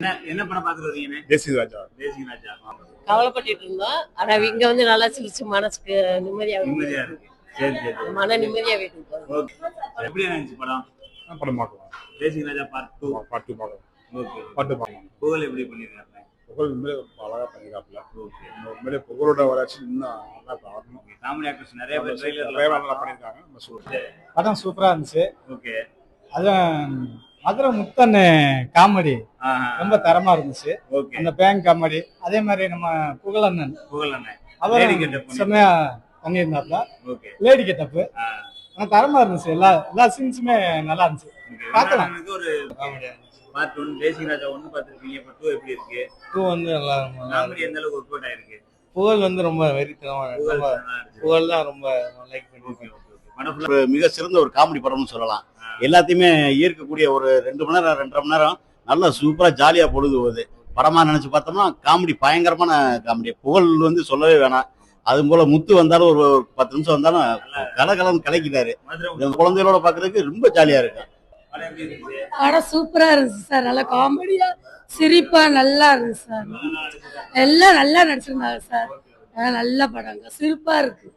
என்ன படம் பாத்துட்டு வரீங்க? தேசிய ராஜா. தேசிய ராஜா. கவலைப்பட்டுட்டு இருந்தோம். ஆனா இங்க வந்து நல்லா சிரிச்சு மனசுக்கு நிம்மதியா இருக்கு. சரி சரி. மன நிம்மதியா வீட்டுக்கு போறோம். ஓகே. எப்படி இருந்துச்சு படம்? படம் பார்க்கலாம். தேசிய ராஜா பார்ட் 2 பார்க்கலாம். ஓகே. பாட்டு பார்க்கலாம். புகழ் எப்படி பண்ணிருக்காங்க? புகழ் உண்மையிலே அழகா பண்ணிருக்காப்ல. ஓகே. உண்மையிலே புகழோட வளர்ச்சி இன்னும் நல்லா வரணும். காமெடி ஆக்டர்ஸ் நிறைய பேர் ட்ரைலர்ல நல்லா பண்ணிருக்காங்க. நம்ம சொல்றோம். படம் சூப்பரா இருந்துச்சு. ஓகே. அதுவும் மதுரை முத்தன் காமெடி ரொம்ப தரமா இருந்துச்சு. ஓகே. அந்த பேங்க் காமெடி அதே மாதிரி நம்ம புகழண்ணன் அவர் செம்மையா பண்ணியிருந்தாப்ல. ஓகே. லேடி கெட்டப்பு ஆனா தரமா இருந்துச்சு. எல்லா சீன்ஸுமே நல்லா இருந்துச்சு. பார்க்கலாம். ஒரு பார்ட் 1 தேசிய ராஜா 1 பாத்துருக்கீங்க. இப்ப 2 எப்படி இருக்கு? 2 வந்து நல்லா காமெடி எந்த அளவுக்கு ஒர்க் அவுட் ஆயிருக்கு? புகழ் வந்து ரொம்ப வெறித்தனமா புகழ் தான் ரொம்ப லைக் பண்ணிருக்கேன். மிக சிறந்த ஒரு காமெடி படம்னு சொல்லலாம். எல்லாத்தையுமே ஈர்க்கக்கூடிய ஒரு 2 மணி நேரம் 2.5 மணி நேரம் நல்லா சூப்பரா ஜாலியா பொழுது போகுது. படமா நினைச்சு பார்த்தோம்னா காமெடி பயங்கரமான காமெடி. புகழ் வந்து சொல்லவே வேணாம். அது போல முத்து வந்தாலும் ஒரு 10 நிமிஷம் வந்தாலும் கலகலன்னு கலக்கிட்டாரு. குழந்தைகளோட பாக்குறதுக்கு ரொம்ப ஜாலியா இருக்கு. படம் சூப்பரா இருந்துச்சு சார். நல்லா காமெடியா சிரிப்பா நல்லா இருந்துச்சு சார். எல்லாம் நல்லா நடிச்சிருந்தாங்க சார். நல்ல படங்க சிரிப்பா இருக்கு.